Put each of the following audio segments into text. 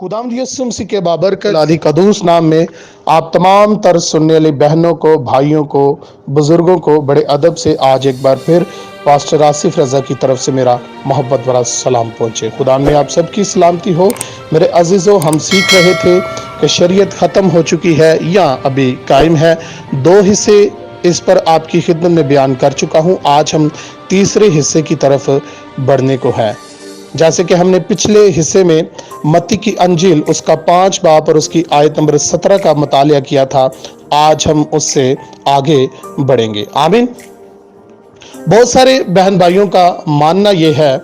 खुदावंद यीशु मसीह के बाबरकत लादी कदूस नाम में आप तमाम तर सुनने वाली बहनों को, भाइयों को, बुजुर्गों को बड़े अदब से आज एक बार फिर पास्टर आसिफ रजा की तरफ से मेरा मोहब्बत भरा सलाम पहुंचे। खुदा में आप सबकी सलामती हो। मेरे अजीजों, हम सीख रहे थे कि शरीयत ख़त्म हो चुकी है या अभी कायम है। दो हिस्से इस पर आपकी खिदमत में बयान कर चुका हूं। आज हम तीसरे हिस्से की तरफ बढ़ने को है। जैसे कि हमने पिछले हिस्से में मत्ती की अंजील उसका 5 बाब और उसकी आयत नंबर 17 का मुतालिया किया था, आज हम उससे आगे बढ़ेंगे। आमीन। बहुत सारे बहन भाइयों का मानना यह है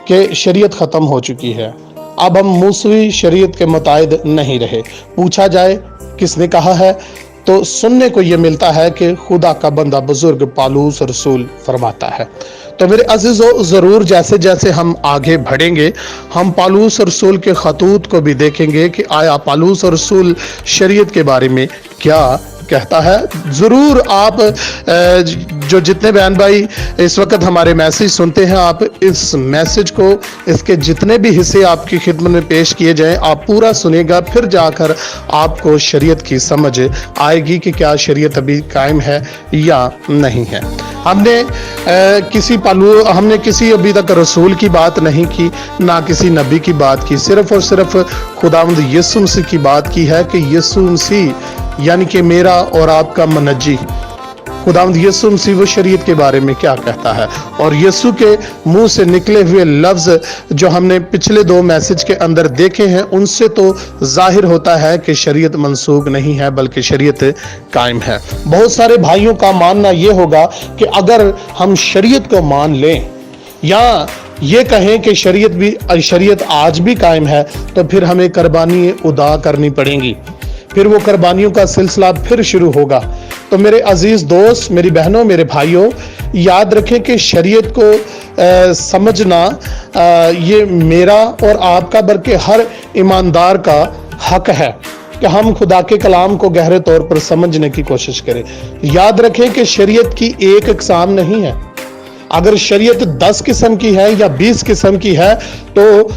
कि शरीयत ख़त्म हो चुकी है, अब हम मूसवी शरीयत के मुताबिक नहीं रहे। पूछा जाए किसने कहा है, तो सुनने को यह मिलता है कि खुदा का बंदा बुजुर्ग पालूस रसूल फरमाता है। तो मेरे अजीजों, ज़रूर जैसे जैसे हम आगे बढ़ेंगे हम पालूस रसूल के खतूत को भी देखेंगे कि आया पालूस रसूल शरीयत के बारे में क्या कहता है। ज़रूर आप जो जितने बहन भाई इस वक्त हमारे मैसेज सुनते हैं, आप इस मैसेज को, इसके जितने भी हिस्से आपकी खिदमत में पेश किए जाएं, आप पूरा सुनेगा, फिर जाकर आपको शरीयत की समझ आएगी कि क्या शरीयत अभी कायम है या नहीं है। हमने किसी अभी तक रसूल की बात नहीं की, ना किसी नबी की बात की, सिर्फ और सिर्फ खुदावंद यीशु मसीह की बात की है कि यीशु मसीह यानी कि मेरा और आपका मनज्जी खुदावंद यीशु मसीह वो शरीयत के बारे में क्या कहता है। और यीशु के मुंह से निकले हुए लफ्ज जो हमने पिछले 2 मैसेज के अंदर देखे हैं, उनसे तो जाहिर होता है कि शरीयत मनसूख नहीं है बल्कि शरीयत कायम है। बहुत सारे भाइयों का मानना यह होगा कि अगर हम शरीयत को मान लें या ये कहें कि शरीयत आज भी कायम है, तो फिर हमें कुर्बानी उदा करनी पड़ेंगी, फिर वो कुर्बानियों का सिलसिला फिर शुरू होगा। तो मेरे अजीज दोस्त, मेरी बहनों, मेरे भाइयों, याद रखें कि शरीयत को समझना ये मेरा और आपका बल्कि हर ईमानदार का हक है कि हम खुदा के कलाम को गहरे तौर पर समझने की कोशिश करें। याद रखें कि शरीयत की एक इकसाम नहीं है। अगर शरीयत 10 किस्म की है या 20 किस्म की है तो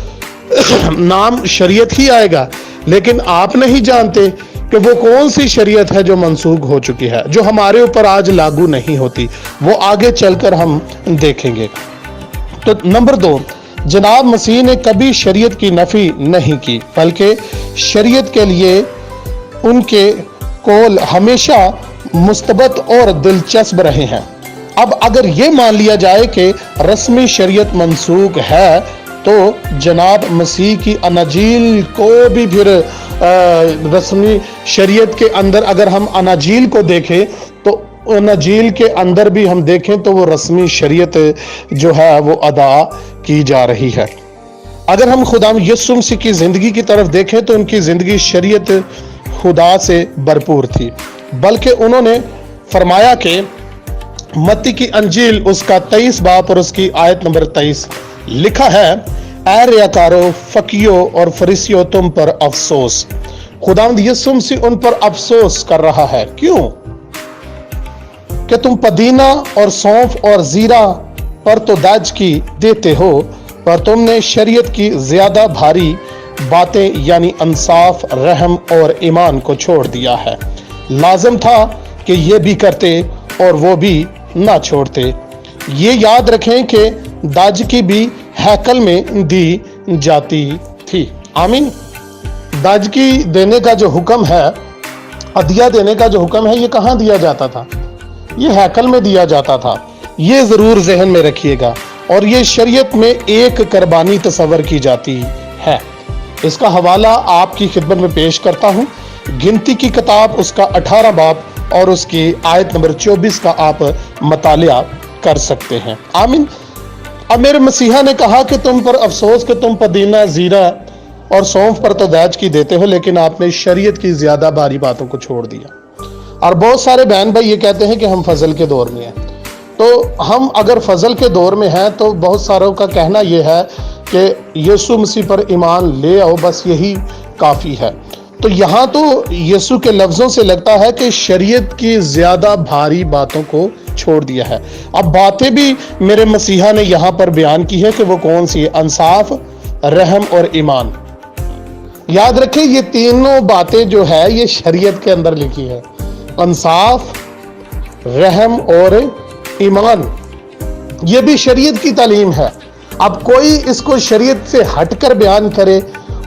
नाम शरीयत ही आएगा, लेकिन आप नहीं जानते कि वो कौन सी शरीयत है जो मनसूख हो चुकी है, जो हमारे ऊपर आज लागू नहीं होती। वो आगे चलकर हम देखेंगे। तो नंबर 2, जनाब मसीह ने कभी शरीयत की नफी नहीं की, बल्कि शरीयत के लिए उनके कौल हमेशा मुस्तबत और दिलचस्प रहे हैं। अब अगर ये मान लिया जाए कि रस्मी शरीयत मनसूख है, तो जनाब मसीह की अनाजील को भी फिर रस्मी शरीयत के अंदर अगर हम अनाजील को देखें, तो अनाजील के अंदर भी हम देखें तो वो रस्मी शरीयत जो है वो अदा की जा रही है। अगर हम खुदा यीशु मसीह की ज़िंदगी की तरफ देखें तो उनकी ज़िंदगी शरीयत खुदा से भरपूर थी, बल्कि उन्होंने फरमाया कि मत्ती की अंजील उसका 23 बाब और उसकी आयत नंबर 23 लिखा है, ऐ रियाकारो, फकीयो और फरीसियो, तुम पर अफसोस। खुदावंद यीशु मसीह उन पर अफसोस कर रहा है। क्यों? कि तुम पुदीना और सौंफ और जीरा पर तो दाज की देते हो, पर तुमने शरीयत की ज्यादा भारी बातें यानी इंसाफ, रहम और ईमान को छोड़ दिया है। लाजम था कि ये भी करते और वो भी ना छोड़ते। ये याद रखें कि दाजकी भी हैकल में दी जाती थी। आमीन। दाजकी देने का जो हुक्म है, हदिया देने का जो हुक्म है, ये कहाँ दिया जाता था? ये हैकल में दिया जाता था। ये जरूर जहन में रखिएगा। और ये शरीयत में एक कुर्बानी तस्वर की जाती है। इसका हवाला आपकी खिदमत में पेश करता हूँ। गिनती की किताब उसका 18 बाब और उसकी आयत नंबर 24 का आप मुतालिया कर सकते हैं। आमीन। अब मेरे मसीहा ने कहा कि तुम पर अफसोस कि तुम पुदीना, जीरा और सौंफ पर तो दाज की देते हो, लेकिन आपने शरीयत की ज्यादा भारी बातों को छोड़ दिया। और बहुत सारे बहन भाई ये कहते हैं कि हम फजल के दौर में हैं। तो हम अगर फजल के दौर में हैं तो बहुत सारों का कहना यह है कि यीशु मसीह पर ईमान ले आओ, बस यही काफ़ी है। तो यहाँ तो यीशु के लफ्ज़ों से लगता है कि शरीयत की ज़्यादा भारी बातों को छोड़ दिया है। अब बातें भी मेरे मसीहा ने यहाँ पर बयान की है कि वो कौन सी है, इंसाफ, रहम और ईमान। याद रखें ये तीनों बातें जो है ये शरीयत के अंदर लिखी है, इंसाफ, रहम और ईमान, ये भी शरीयत की तालीम है। अब कोई इसको शरीयत से हटकर बयान करे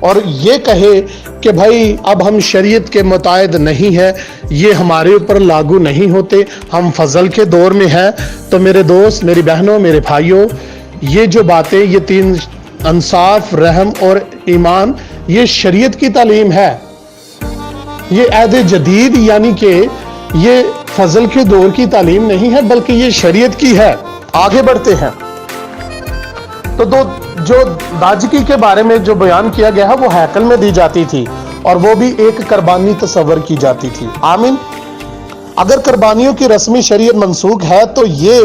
और ये कहे कि भाई अब हम शरीयत के मुताबिक नहीं है, ये हमारे ऊपर लागू नहीं होते, हम फजल के दौर में हैं, तो मेरे दोस्त, मेरी बहनों, मेरे भाइयों, ये जो बातें, ये तीन, इंसाफ, रहम और ईमान, ये शरीयत की तालीम है। ये अहद जदीद यानी कि ये फजल के दौर की तालीम नहीं है, बल्कि ये शरीयत की है। आगे बढ़ते हैं तो जो दाजगी के बारे में जो बयान किया गया है वो हैकल में दी जाती थी और वो भी एक कुर्बानी तस्वर की जाती थी। आमीन। अगर कुर्बानियों की रस्मी शरीयत मनसूख है तो ये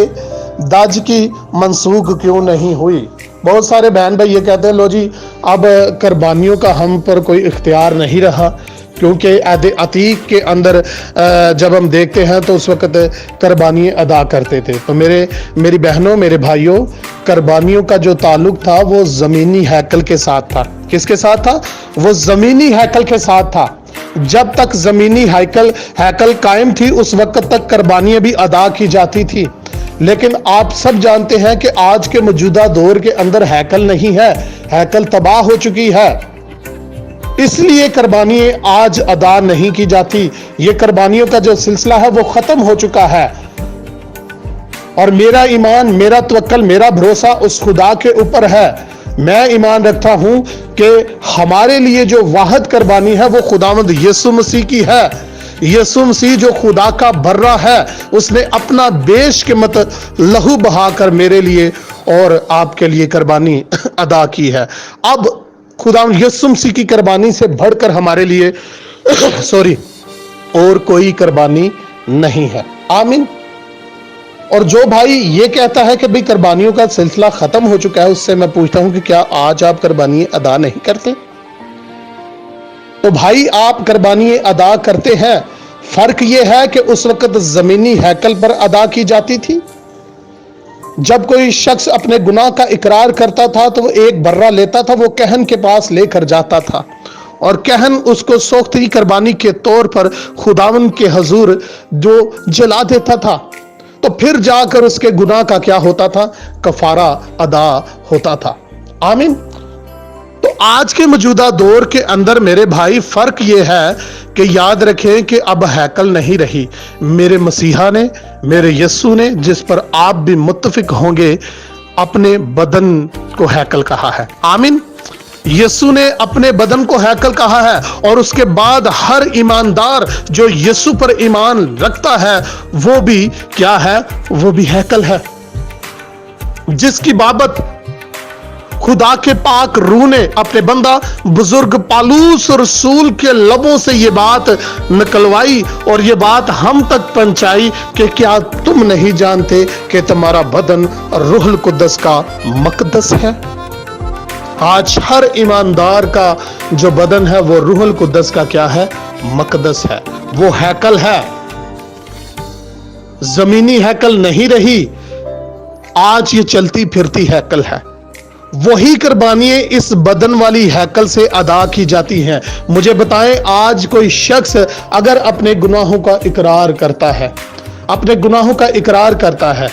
दाजगी मनसूख क्यों नहीं हुई? बहुत सारे बहन भाई ये कहते हैं लो जी अब कुर्बानियों का हम पर कोई इख्तियार नहीं रहा, क्योंकि अहद अतीक के अंदर जब हम देखते हैं तो उस वक्त कुर्बानियाँ अदा करते थे। तो मेरी बहनों, मेरे भाइयों, कुर्बानियों का जो ताल्लुक था वो ज़मीनी हैकल के साथ था। किसके साथ था? वो ज़मीनी हैकल के साथ था। जब तक ज़मीनी हैकल कायम थी उस वक्त तक कुर्बानियाँ भी अदा की जाती थी। लेकिन आप सब जानते हैं कि आज के मौजूदा दौर के अंदर हैकल नहीं है, हैकल तबाह हो चुकी है, इसलिए कुर्बानियाँ आज अदा नहीं की जाती। ये कुर्बानियों का जो सिलसिला है वो खत्म हो चुका है। और मेरा ईमान, मेरा तवक्कल, मेरा भरोसा उस खुदा के ऊपर है। मैं ईमान रखता हूं कि हमारे लिए जो वाहिद कुर्बानी है वो खुदावंद यीशु मसीह की है। यीशु मसीह जो खुदा का बर्रा है, उसने अपना बेशकीमत लहू बहाकर मेरे लिए और आपके लिए कुर्बानी अदा की है। अब खुदावंद यीशु मसीह की कुर्बानी से बढ़कर हमारे लिए और कोई कुर्बानी नहीं है। आमीन। और जो भाई ये कहता है कि भाई कुर्बानियों का सिलसिला खत्म हो चुका है, उससे मैं पूछता हूं कि क्या आज आप कुर्बानी अदा नहीं करते? तो भाई आप कुर्बानी अदा करते हैं, फर्क ये है कि उस वक्त जमीनी हैकल पर अदा की जाती थी। जब कोई शख्स अपने गुनाह का इकरार करता था तो वो एक बर्रा लेता था, वो कहन के पास लेकर जाता था और कहन उसको सोख्ती कुर्बानी के तौर पर खुदावन के हजूर जो जला देता था। तो फिर जाकर उसके गुनाह का क्या होता था? कफारा अदा होता था। आमीन। तो आज के मौजूदा दौर के अंदर मेरे भाई फर्क यह है कि याद रखें कि अब हैकल नहीं रही। मेरे मसीहा ने, मेरे यस्सु ने, जिस पर आप भी मुत्तफिक होंगे, अपने बदन को हैकल कहा है। आमीन। यीशु ने अपने बदन को हैकल कहा है और उसके बाद हर ईमानदार जो यीशु पर ईमान रखता है वो भी क्या है? वो भी हैकल है, जिसकी बाबत खुदा के पाक रूह ने अपने बंदा बुजुर्ग पालूस रसूल के लबों से ये बात निकलवाई और ये बात हम तक पहुंचाई कि क्या तुम नहीं जानते कि तुम्हारा बदन रूहुल कुद्दस का मकदस है? आज हर ईमानदार का जो बदन है वो रूहुल कुद्दस का क्या है? मकदस है, वो हैकल है। जमीनी हैकल नहीं रही, आज ये चलती फिरती हैकल है। वही कुर्बानियां इस बदन वाली हैकल से अदा की जाती हैं। मुझे बताएं, आज कोई शख्स अगर अपने गुनाहों का इकरार करता है, अपने गुनाहों का इकरार करता है,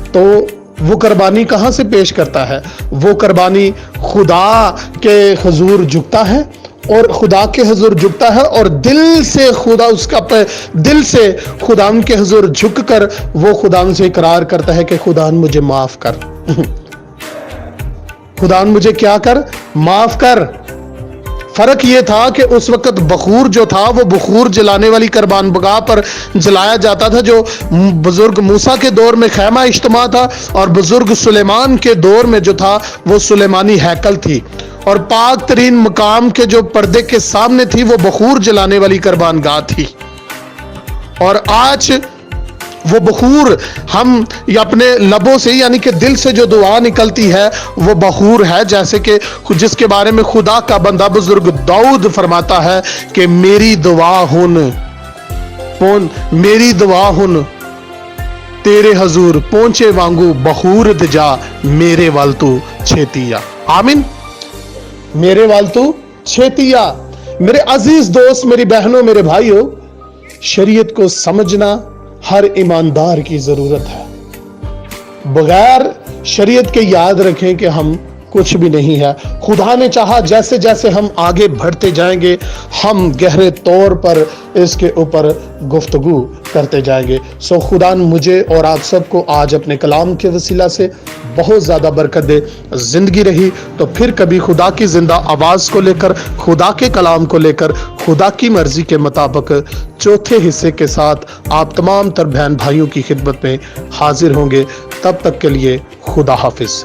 तो वो कुर्बानी कहां से पेश करता है? वो कुर्बानी खुदा के हुजूर झुकता है और खुदा के हुजूर झुकता है और दिल से खुदा उसका दिल से खुदा के हुजूर झुककर वो खुदा से इकरार करता है कि खुदा मुझे माफ कर। खुदा मुझे क्या कर? माफ कर। फर्क ये था कि उस वक्त बखूर जो था वो बखूर जलाने वाली कुर्बान बगाह पर जलाया जाता था, जो बुजुर्ग मूसा के दौर में खैमा इज्तिमा था और बुजुर्ग सुलेमान के दौर में जो था वो सुलेमानी हैकल थी और पाक तरीन मकाम के जो पर्दे के सामने थी वो बखूर जलाने वाली कुर्बान गाह थी। और आज वो बखूर हम अपने लबों से यानी कि दिल से जो दुआ निकलती है वो बखूर है, जैसे कि जिसके बारे में खुदा का बंदा बुजुर्ग दाऊद फरमाता है कि मेरी दुआ हुन तेरे हजूर पहुंचे वांगू बखूर दजा मेरे वाल तू छेतिया। आमीन। मेरे वाल तू छेतिया। मेरे अजीज दोस्त, मेरी बहनों, मेरे भाइयों, शरीयत को समझना हर ईमानदार की जरूरत है। बगैर शरीयत के याद रखें कि हम कुछ भी नहीं है। खुदा ने चाहा जैसे जैसे हम आगे बढ़ते जाएंगे, हम गहरे तौर पर इसके ऊपर गुफ्तगू करते जाएंगे। सो खुदा मुझे और आप सबको आज अपने कलाम के वसीला से बहुत ज़्यादा बरकत दे। जिंदगी रही तो फिर कभी खुदा की जिंदा आवाज़ को लेकर, खुदा के कलाम को लेकर, खुदा की मर्जी के मुताबिक चौथे हिस्से के साथ आप तमाम तर बहन भाइयों की खिदमत में हाजिर होंगे। तब तक के लिए खुदा हाफिज।